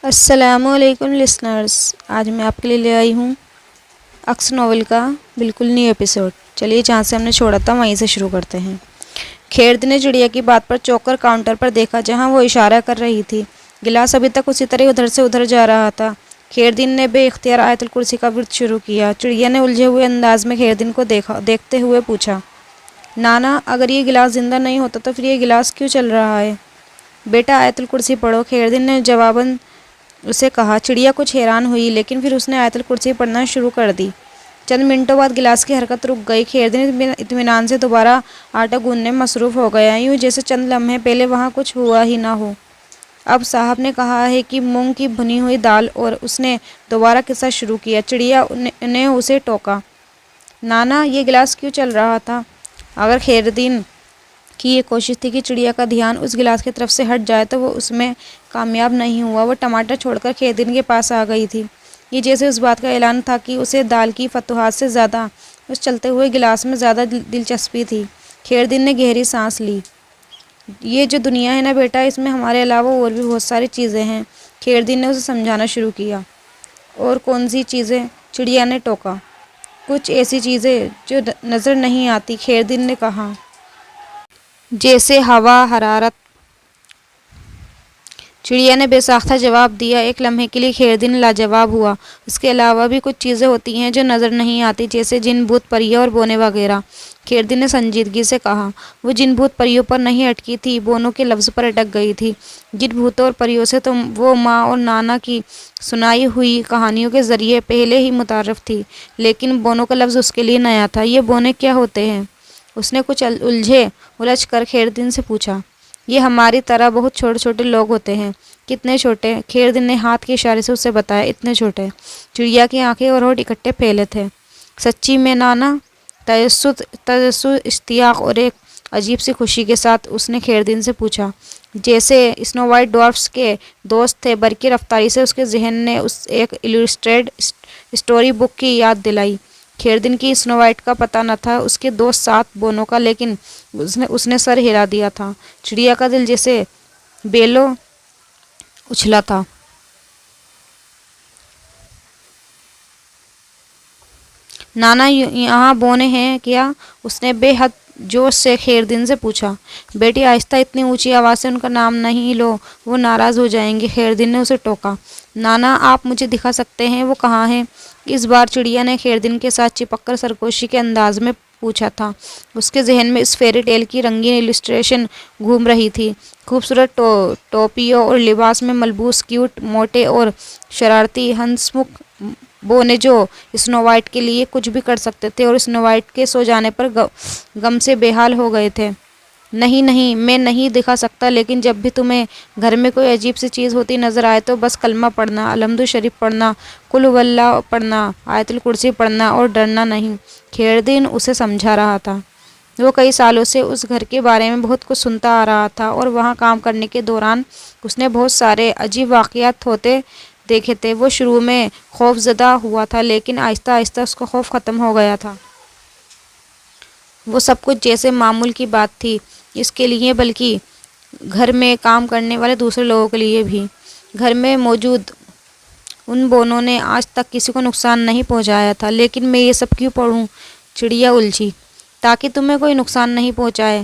السلام علیکم لسنرز، آج میں آپ کے لیے لے آئی ہوں عکس ناول کا بالکل نیو ایپیسوڈ۔ چلیے جہاں سے ہم نے چھوڑا تھا وہیں سے شروع کرتے ہیں۔ خیردین نے چڑیا کی بات پر چونک کر کاؤنٹر پر دیکھا جہاں وہ اشارہ کر رہی تھی۔ گلاس ابھی تک اسی طرح ادھر سے ادھر جا رہا تھا۔ خیردین نے بے اختیار آیت الکرسی کا ورد شروع کیا۔ چڑیا نے الجھے ہوئے انداز میں خیردین کو دیکھتے ہوئے پوچھا، نانا اگر یہ گلاس زندہ نہیں ہوتا تو پھر یہ گلاس کیوں چل رہا ہے؟ بیٹا آیت الکرسی پڑھو، خیردین نے جواباً اسے کہا۔ چڑیا کچھ حیران ہوئی لیکن پھر اس نے آیت الکرسی پڑھنا شروع کر دی۔ چند منٹوں بعد گلاس کی حرکت رک گئی۔ خیردین اطمینان سے دوبارہ آٹا گوندنے میں مصروف ہو گیا، یوں جیسے چند لمحے پہلے وہاں کچھ ہوا ہی نہ ہو۔ اب صاحب نے کہا ہے کہ مونگ کی بھنی ہوئی دال، اور اس نے دوبارہ قصہ شروع کیا۔ چڑیا نے اسے ٹوکا، نانا یہ گلاس کیوں چل رہا تھا؟ اگر خیردین کی یہ کوشش تھی کہ چڑیا کا دھیان اس گلاس کی طرف سے ہٹ جائے تو وہ اس میں کامیاب نہیں ہوا۔ وہ ٹماٹر چھوڑ کر خیردین کے پاس آ گئی تھی۔ یہ جیسے اس بات کا اعلان تھا کہ اسے دال کی فتوحات سے زیادہ اس چلتے ہوئے گلاس میں زیادہ دلچسپی تھی۔ خیردین نے گہری سانس لی۔ یہ جو دنیا ہے نا بیٹا، اس میں ہمارے علاوہ اور بھی بہت ساری چیزیں ہیں۔ خیردین نے اسے سمجھانا شروع کیا۔ اور کون سی چیزیں؟ چڑیا نے ٹوکا۔ کچھ ایسی چیزیں جو نظر نہیں آتی، خیردین نے کہا، جیسے ہوا، حرارت۔ چڑیا نے بے ساختہ جواب دیا۔ ایک لمحے کے لیے خیردین لاجواب ہوا۔ اس کے علاوہ بھی کچھ چیزیں ہوتی ہیں جو نظر نہیں آتی، جیسے جن، بھوت، پریاں اور بونے وغیرہ۔ خیردین نے سنجیدگی سے کہا۔ وہ جن، بھوت، پریوں پر نہیں اٹکی تھی، بونوں کے لفظ پر اٹک گئی تھی۔ جن بھوتوں اور پریوں سے تو وہ ماں اور نانا کی سنائی ہوئی کہانیوں کے ذریعے پہلے ہی متعارف تھی، لیکن بونوں کا لفظ اس کے لیے نیا تھا۔ یہ بونے کیا ہوتے ہیں؟ اس نے کچھ الجھ کر خیردین سے پوچھا۔ یہ ہماری طرح بہت چھوٹے چھوٹے لوگ ہوتے ہیں۔ کتنے چھوٹے؟ خیردین نے ہاتھ کے اشارے سے اسے بتایا، اتنے چھوٹے۔ چڑیا کی آنکھیں اور ہونٹ اکٹھے پھیلے تھے۔ سچی میں نانا؟ تجسس، اشتیاق اور ایک عجیب سی خوشی کے ساتھ اس نے خیردین سے پوچھا، جیسے اسنو وائٹ ڈوارفز کے دوست تھے۔ برقی رفتاری سے اس کے ذہن نے ایک ایلسٹریٹڈ اسٹوری بک کی یاد دلائی۔ خیردین کی اسنو وائٹ کا پتہ نہ تھا، اس کے دوست 7 بونوں کا، لیکن اس نے سر ہلا دیا تھا۔ چڑیا کا دل جیسے بیلوں اچھلا تھا۔ نانا یہاں بونے ہیں کیا؟ اس نے بے حد جوش سے خیردین سے پوچھا۔ بیٹی آہستہ، اتنی اونچی آواز سے ان کا نام نہیں لو، وہ ناراض ہو جائیں گے۔ خیردین نے اسے ٹوکا۔ نانا آپ مجھے دکھا سکتے ہیں وہ کہاں ہیں؟ اس بار چڑیا نے خیردین کے ساتھ چپک کر سرگوشی کے انداز میں پوچھا تھا۔ اس کے ذہن میں اس فیری ٹیل کی رنگین ایلسٹریشن گھوم رہی تھی۔ خوبصورت ٹوپیوں اور لباس میں ملبوس کیوٹ، موٹے اور شرارتی ہنسمکھ بونے جو اسنو وائٹ کے لیے کچھ بھی کر سکتے تھے اور اسنو وائٹ کے سو جانے پر غم سے بے حال ہو گئے تھے۔ نہیں، میں نہیں دکھا سکتا، لیکن جب بھی تمہیں گھر میں کوئی عجیب سی چیز ہوتی نظر آئے تو بس کلمہ پڑھنا، الحمد شریف پڑھنا، قل هو اللہ پڑھنا، آیت الکرسی پڑھنا اور ڈرنا نہیں۔ خیردین اسے سمجھا رہا تھا۔ وہ کئی سالوں سے اس گھر کے بارے میں بہت کچھ سنتا آ رہا تھا اور وہاں کام کرنے کے دوران اس نے بہت سارے عجیب واقعات ہوتے دیکھے تھے۔ وہ شروع میں خوف زدہ ہوا تھا، لیکن آہستہ آہستہ اس کا خوف ختم ہو گیا تھا۔ وہ سب کچھ جیسے معمول کی بات تھی، اس کے لیے بلکہ گھر میں کام کرنے والے دوسرے لوگوں کے لیے بھی۔ گھر میں موجود ان بونوں نے آج تک کسی کو نقصان نہیں پہنچایا تھا، لیکن میں یہ سب کیوں پڑھوں؟ چڑیا الجھی۔ تاکہ تمہیں کوئی نقصان نہیں پہنچائے۔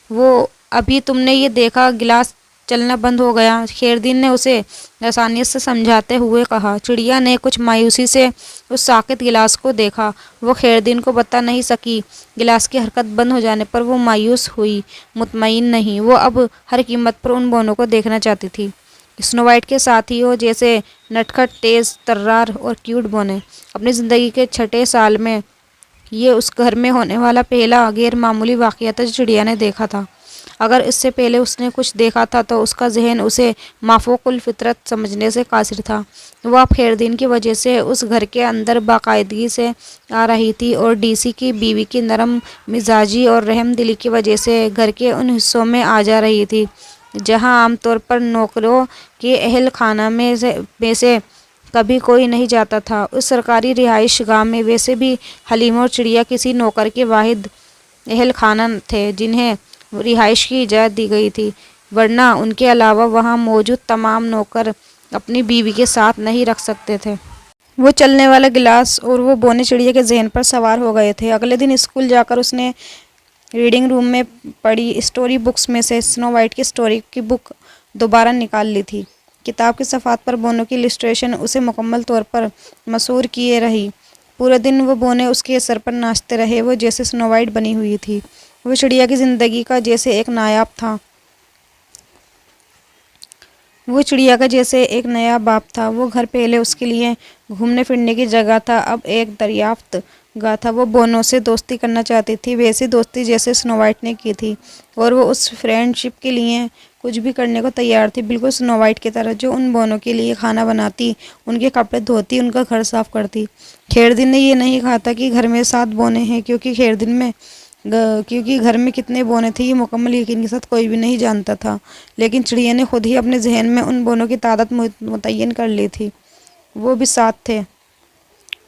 وہ ابھی تم نے یہ دیکھا گلاس چلنا بند ہو گیا، خیردین نے اسے آسانیت سے سمجھاتے ہوئے کہا۔ چڑیا نے کچھ مایوسی سے اس ساکت گلاس کو دیکھا۔ وہ خیردین کو بتا نہیں سکی۔ گلاس کی حرکت بند ہو جانے پر وہ مایوس ہوئی، مطمئن نہیں۔ وہ اب ہر قیمت پر ان بونوں کو دیکھنا چاہتی تھی، اسنو وائٹ کے ساتھیوں جیسے نٹکھٹ، تیز ترار اور کیوٹ بونے۔ اپنی زندگی کے 6 سال میں یہ اس گھر میں ہونے والا پہلا غیر معمولی واقعہ تھا جو چڑیا نے دیکھا تھا۔ اگر اس سے پہلے اس نے کچھ دیکھا تھا تو اس کا ذہن اسے مافوق الفطرت سمجھنے سے قاصر تھا۔ وہ اب خیردین کی وجہ سے اس گھر کے اندر باقاعدگی سے آ رہی تھی اور ڈی سی کی بیوی کی نرم مزاجی اور رحم دلی کی وجہ سے گھر کے ان حصوں میں آ جا رہی تھی جہاں عام طور پر نوکروں کے اہل خانہ میں سے کبھی کوئی نہیں جاتا تھا۔ اس سرکاری رہائش گاہ میں ویسے بھی حلیم اور چڑیا کسی نوکر کے واحد اہل خانہ تھے جنہیں رہائش کی اجازت دی گئی تھی، ورنہ ان کے علاوہ وہاں موجود تمام نوکر اپنی بیوی کے ساتھ نہیں رکھ سکتے تھے۔ وہ چلنے والا گلاس اور وہ بونے چڑیا کے ذہن پر سوار ہو گئے تھے۔ اگلے دن اسکول جا کر اس نے ریڈنگ روم میں پڑھی اسٹوری بکس میں سے سنو وائٹ کی اسٹوری کی بک دوبارہ نکال لی تھی۔ کتاب کے صفحات پر بونوں کی السٹریشن اسے مکمل طور پر مسحور کیے رہی۔ پورے دن وہ بونے اس کے سر پر ناچتے رہے، وہ جیسے سنو وائٹ بنی ہوئی تھی۔ وہ چڑیا کی زندگی کا جیسے ایک نایاب تھا۔ وہ چڑیا کا جیسے ایک نیا باپ تھا۔ وہ گھر پہلے اس کے لیے گھومنے پھرنے کی جگہ تھا، اب ایک دریافت گاہ تھا۔ وہ بونوں سے دوستی کرنا چاہتی تھی، ویسی دوستی جیسے سنو وائٹ نے کی تھی، اور وہ اس فرینڈ شپ کے لیے کچھ بھی کرنے کو تیار تھی، بالکل سنو وائٹ کی طرح، جو ان بونوں کے لیے کھانا بناتی، ان کے کپڑے دھوتی، ان کا گھر صاف کرتی۔ خیردین نے یہ نہیں کہا تھا کہ گھر میں 7 بونے ہیں، کیونکہ گھر میں کتنے بونے تھے یہ مکمل یقین کے ساتھ کوئی بھی نہیں جانتا تھا، لیکن چڑیا نے خود ہی اپنے ذہن میں ان بونوں کی تعداد متعین کر لی تھی۔ وہ بھی 7 تھے،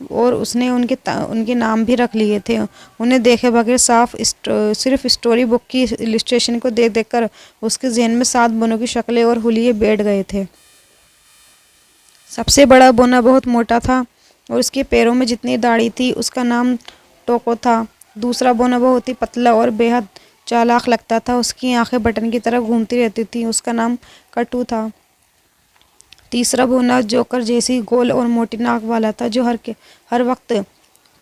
اور اس نے ان کے نام بھی رکھ لیے تھے۔ انہیں دیکھے بغیر صرف اسٹوری بک کی السٹریشن کو دیکھ کر اس کے ذہن میں 7 بونوں کی شکلیں اور حلیے بیٹھ گئے تھے۔ سب سے بڑا بونا بہت موٹا تھا اور اس کے پیروں میں جتنی داڑھی تھی اس کا نام ٹوکو تھا۔ دوسرا بونا بہت ہی پتلا اور بے حد چالاک لگتا تھا، اس کی آنکھیں بٹن کی طرح گھومتی رہتی تھیں، اس کا نام کٹو تھا۔ تیسرا بونا جوکر جیسی گول اور موٹی ناک والا تھا، جو ہر وقت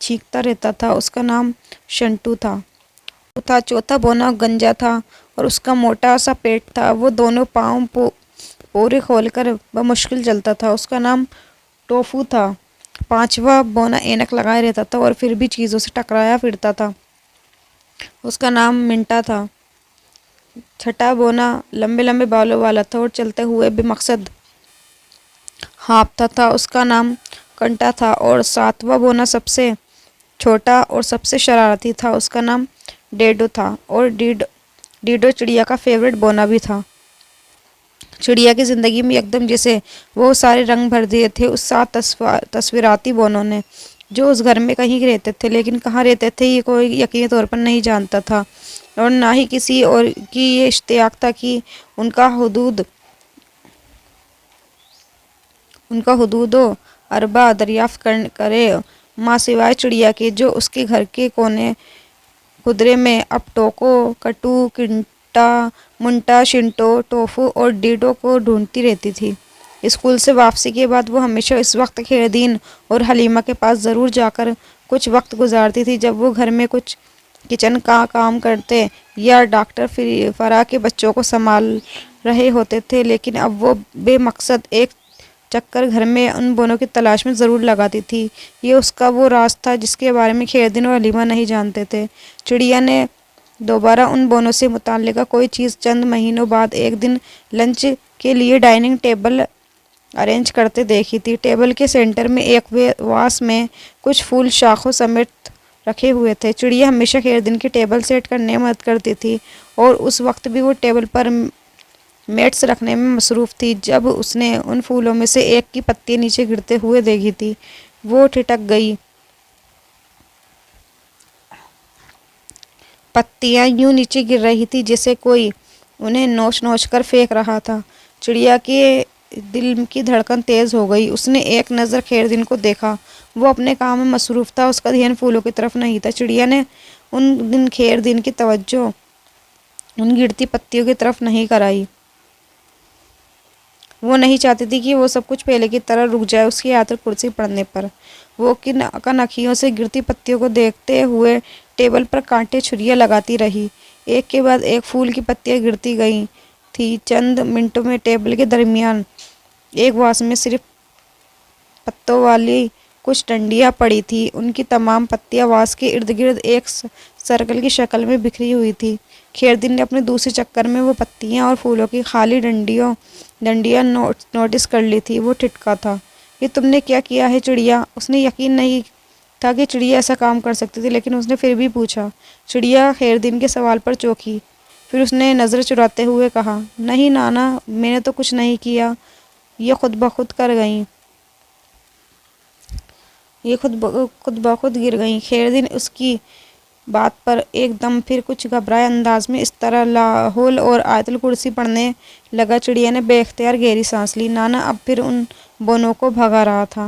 چیختا رہتا تھا، اس کا نام شنٹو تھا۔ چوتھا بونا گنجا تھا اور اس کا موٹا سا پیٹ تھا، وہ دونوں پاؤں پورے کھول کر بمشکل چلتا تھا، اس کا نام ٹوفو تھا۔ پانچواں بونا اینک لگائے رہتا تھا اور پھر بھی چیزوں سے ٹکرایا پھرتا تھا، اس کا نام منٹا تھا۔ چھٹا بونا لمبے لمبے بالوں والا تھا اور چلتے ہوئے بے مقصد ہانپتا تھا، اس کا نام کنٹا تھا۔ اور 7واں بونا سب سے چھوٹا اور سب سے شرارتی تھا، اس کا نام ڈیڈو تھا، اور ڈیڈو چڑیا کا فیورٹ بونا بھی تھا۔ چڑیا کی زندگی میں یکدم جیسے وہ سارے رنگ بھر دیے تھے اس 7 تصویراتی بونوں نے، جو اس گھر میں کہیں رہتے تھے، لیکن کہاں رہتے تھے یہ کوئی یقینی طور پر نہیں جانتا تھا، اور نہ ہی کسی اور کی یہ اشتیاق تھا کہ ان کا حدود و اربا دریافت کرے، ماں سوائے چڑیا کے، جو اس کے گھر کے کونے خدرے میں اب ٹوکو، کٹو، کنٹا، منٹا، شنٹو، ٹوفو اور ڈیڈو کو ڈھونڈتی رہتی تھی۔ اسکول سے واپسی کے بعد وہ ہمیشہ اس وقت خیردین اور حلیمہ کے پاس ضرور جا کر کچھ وقت گزارتی تھی، جب وہ گھر میں کچھ کچن کا کام کرتے یا ڈاکٹر فرا کے بچوں کو سنبھال رہے ہوتے تھے، لیکن اب وہ بے مقصد ایک چکر گھر میں ان بونوں کی تلاش میں ضرور لگاتی تھی۔ یہ اس کا وہ راز تھا جس کے بارے میں خیردین اور حلیمہ نہیں جانتے تھے۔ چڑیا نے دوبارہ ان بونوں سے متعلقہ کوئی چیز چند مہینوں بعد ایک دن لنچ کے لیے ڈائننگ ٹیبل ارینج کرتے دیکھی تھی۔ ٹیبل کے سینٹر میں ایک واس میں کچھ پھول شاخوں سمیت رکھے ہوئے تھے۔ چڑیا ہمیشہ خیردین کی ٹیبل سیٹ کرنے میں مدد کرتی تھی، اور اس وقت بھی وہ ٹیبل پر میٹس رکھنے میں مصروف تھی۔ جب اس نے ان پھولوں میں سے ایک کی پتیاں نیچے گرتے ہوئے دیکھی تھی، وہ ٹھٹک گئی۔ پتیاں یوں نیچے گر رہی تھی جیسے کوئی انہیں نوچ نوچ کر پھینک رہا تھا۔ چڑیا کے دل کی دھڑکن تیز ہو گئی۔ اس نے ایک نظر خیردین کو دیکھا، وہ اپنے کام میں مصروف تھا، اس کا دھیان پھولوں کی طرف نہیں تھا۔ چڑیا نے ان دن خیردین کی توجہ ان گرتی پتیوں کی طرف نہیں کرائی۔ وہ نہیں چاہتی تھی کہ وہ سب کچھ پہلے کی طرح رک جائے۔ اس کی عادت کرسی پڑنے پر وہ کنکھیوں سے گرتی پتیوں کو دیکھتے ہوئے ٹیبل پر کانٹے چھریاں لگاتی رہی۔ ایک کے بعد ایک پھول کی پتیاں گرتی گئی تھیں۔ چند منٹوں میں ٹیبل کے درمیان ایک واس میں صرف پتوں والی کچھ ڈنڈیاں پڑی تھیں۔ ان کی تمام پتیاں واس کے ارد گرد ایک سرکل کی شکل میں بکھری ہوئی تھیں۔ خیردین نے اپنے دوسرے چکر میں وہ پتیاں اور پھولوں کی خالی ڈنڈیاں نوٹس کر لی تھی۔ وہ ٹھٹکا تھا۔ یہ تم نے کیا کیا ہے چڑیا؟ اس نے یقین نہیں تھا کہ چڑیا ایسا کام کر سکتی تھی، لیکن اس نے پھر بھی پوچھا۔ چڑیا خیردین کے سوال پر چونکی، پھر اس نے نظر چراتے ہوئے کہا، نہیں نانا، میں نے تو کچھ نہیں کیا، یہ خود بخود کر گئیں، یہ خود بخود گر گئیں۔ خیردین اس کی بات پر ایک دم پھر کچھ گھبرائے انداز میں اس طرح لاحول اور آیت الکرسی پڑھنے لگا۔ چڑیا نے بے اختیار گہری سانس لی۔ نانا اب پھر ان بونوں کو بھگا رہا تھا۔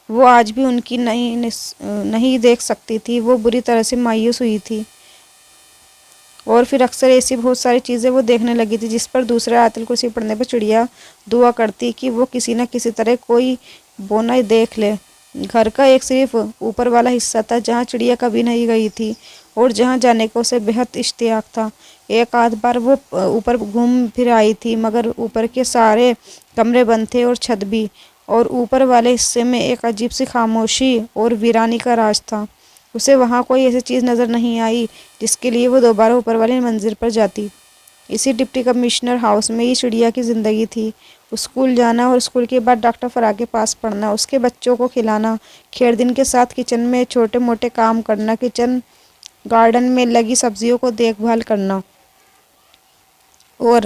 وہ آج بھی ان کی نہیں دیکھ سکتی تھی۔ وہ بری طرح سے مایوس ہوئی تھی، اور پھر اکثر ایسی بہت ساری چیزیں وہ دیکھنے لگی تھی جس پر دوسرے آیت الکرسی پڑھنے پر چڑیا دعا کرتی کہ وہ کسی نہ کسی طرح کوئی بونا دیکھ لے۔ گھر کا ایک صرف اوپر والا حصہ تھا جہاں چڑیا کبھی نہیں گئی تھی اور جہاں جانے کا اسے بہت اشتیاق تھا۔ ایک آدھ بار وہ اوپر گھوم پھر آئی تھی، مگر اوپر کے سارے کمرے بند تھے اور چھت بھی، اور اوپر والے حصے میں ایک عجیب سی خاموشی اور ویرانی کا راج تھا۔ اسے وہاں کوئی ایسی چیز نظر نہیں آئی جس کے لیے وہ دوبارہ اوپر والے منزل پر جاتی۔ اسی ڈپٹی کمشنر ہاؤس میں ہی چڑیا کی زندگی تھی۔ اسکول جانا اور اسکول کے بعد ڈاکٹر فرا کے پاس پڑھنا، اس کے بچوں کو کھلانا، خیر دن کے ساتھ کچن میں چھوٹے موٹے کام کرنا، کچن گارڈن میں لگی سبزیوں کو دیکھ بھال کرنا اور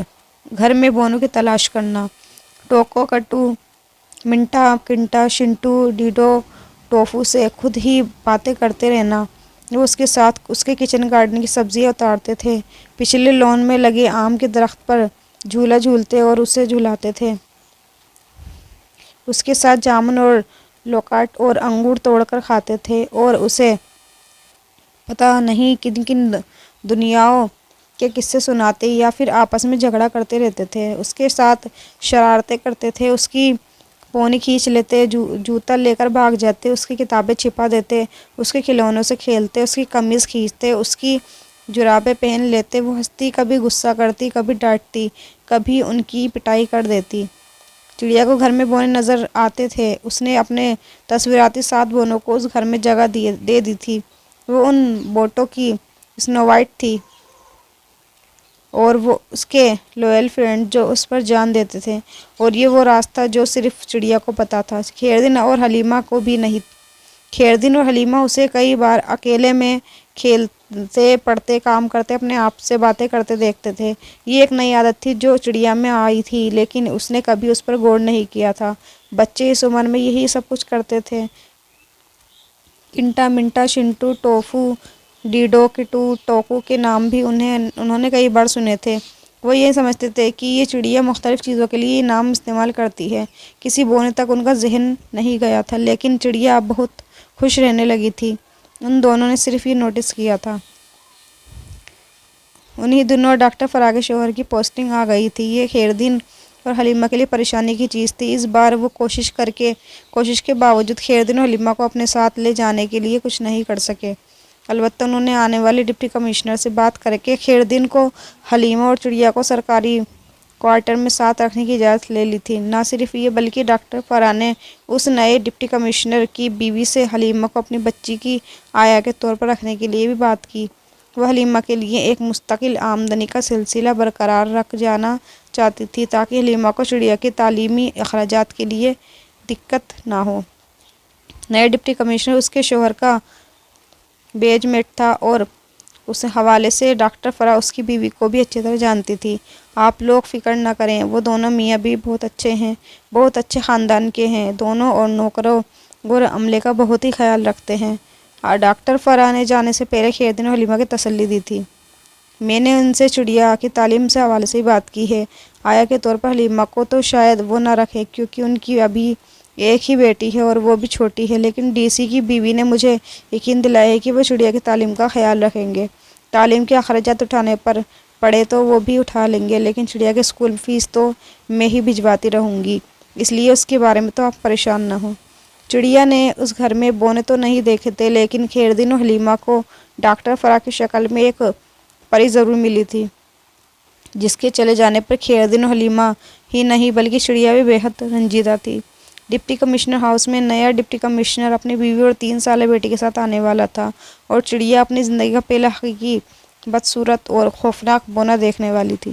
گھر میں بونوں کی تلاش کرنا۔ ٹوکو کٹو، منٹا کنٹا، شنٹو، ڈیڈو، ٹوفو سے خود ہی باتیں کرتے رہنا۔ وہ اس کے ساتھ اس کے کچن گارڈن کی سبزیاں اتارتے تھے، پچھلے لون میں لگے آم کے درخت پر جھولا جھولتے اور اسے جھلاتے تھے۔ اس کے ساتھ جامن اور لوکاٹ اور انگور توڑ کر کھاتے تھے اور اسے پتہ نہیں کن کن دنیاؤں کے قصے سناتے یا پھر آپس میں جھگڑا کرتے رہتے تھے۔ اس کے ساتھ شرارتیں کرتے تھے، اس کی پونی کھینچ لیتے، جوتا لے کر بھاگ جاتے، اس کی کتابیں چھپا دیتے، اس کے کھلونوں سے کھیلتے، اس کی قمیض کھینچتے، اس کی جرابیں پہن لیتے۔ وہ ہنستی، کبھی غصہ کرتی، کبھی ڈانٹتی، کبھی ان کی پٹائی کر دیتی۔ چڑیا کو گھر میں بونے نظر آتے تھے۔ اس نے اپنے تصوراتی 7 بونوں کو اس گھر میں جگہ دے دی تھی۔ وہ ان بوٹوں کی اسنو وائٹ تھی اور وہ اس کے لوئل فرینڈ جو اس پر جان دیتے تھے، اور یہ وہ راز تھا جو صرف چڑیا کو پتہ تھا، خیردن اور حلیمہ کو بھی نہیں۔ خیردن اور حلیمہ اسے کئی بار اکیلے میں کھیلتے، پڑھتے، کام کرتے، اپنے آپ سے باتیں کرتے دیکھتے تھے۔ یہ ایک نئی عادت تھی جو چڑیا میں آئی تھی، لیکن اس نے کبھی اس پر غور نہیں کیا تھا۔ بچے اس عمر میں یہی سب کچھ کرتے تھے۔ کنٹا، منٹا، شنٹو، ٹوفو، ڈیڈو، کٹو، ٹوکو کے نام بھی انہوں نے کئی بار سنے تھے۔ وہ یہ سمجھتے تھے کہ یہ چڑیا مختلف چیزوں کے لیے یہ نام استعمال کرتی ہے۔ کسی بونے تک ان کا ذہن نہیں گیا تھا، لیکن چڑیا اب بہت خوش رہنے لگی تھی۔ ان دونوں نے صرف یہ نوٹس کیا تھا۔ انہی دنوں ڈاکٹر فرا کے شوہر کی پوسٹنگ آ گئی تھی۔ یہ خیردن اور حلیمہ کے لیے پریشانی کی چیز تھی۔ اس بار وہ کوشش کے باوجود خیردن اور حلیمہ کو اپنے ساتھ لے جانے کے لیے کچھ نہیں کر سکے۔ البتہ انہوں نے آنے والے ڈپٹی کمشنر سے بات کر کے خیردن کو، حلیمہ اور چڑیا کو سرکاری کوارٹر میں ساتھ رکھنے کی اجازت لے لی تھی۔ نہ صرف یہ بلکہ ڈاکٹر فرا نے اس نئے ڈپٹی کمشنر کی بیوی سے حلیمہ کو اپنی بچی کی آیا کے طور پر رکھنے کے لیے بھی بات کی۔ وہ حلیمہ کے لیے ایک مستقل آمدنی کا سلسلہ برقرار رکھ جانا چاہتی تھی تاکہ حلیمہ کو چڑیا کے تعلیمی اخراجات کے لیے دقت نہ ہو۔ نئے ڈپٹی کمشنر اس کے شوہر کا بیچ میٹ تھا اور اس حوالے سے ڈاکٹر فرا اس کی بیوی کو بھی اچھی طرح جانتی تھی۔ آپ لوگ فکر نہ کریں، وہ دونوں میاں بیوی بہت اچھے ہیں، بہت اچھے خاندان کے ہیں دونوں، اور نوکروں اور عملے کا بہت ہی خیال رکھتے ہیں۔ ڈاکٹر فرا نے جانے سے پہلے خیردن اور حلیمہ کی تسلی دی تھی۔ میں نے ان سے چڑیا کی تعلیم سے حوالے سے ہی بات کی ہے۔ آیا کے طور پر حلیمہ کو تو شاید وہ نہ رکھے کیونکہ ان کی ابھی ایک ہی بیٹی ہے اور وہ بھی چھوٹی ہے، لیکن ڈی سی کی بیوی نے مجھے یقین دلایا ہے کہ وہ چڑیا کی تعلیم کا خیال رکھیں گے۔ تعلیم کے اخراجات اٹھانے پر پڑے تو وہ بھی اٹھا لیں گے، لیکن چڑیا کے اسکول فیس تو میں ہی بھجواتی رہوں گی، اس لیے اس کے بارے میں تو آپ پریشان نہ ہوں۔ چڑیا نے اس گھر میں بونے تو نہیں دیکھے تھے، لیکن خیردن اور حلیمہ کو ڈاکٹر فرا کی شکل میں ایک پری ضرور ملی تھی، جس کے چلے جانے پر خیردن اور حلیمہ ہی نہیں بلکہ چڑیا بھی بے حد رنجیدہ تھی۔ ڈپٹی کمشنر ہاؤس میں نیا ڈپٹی کمشنر اپنی بیوی اور 3 سالہ بیٹی کے ساتھ آنے والا تھا، اور چڑیا اپنی زندگی کا پہلا حقیقی بدصورت اور خوفناک بونا دیکھنے والی تھی۔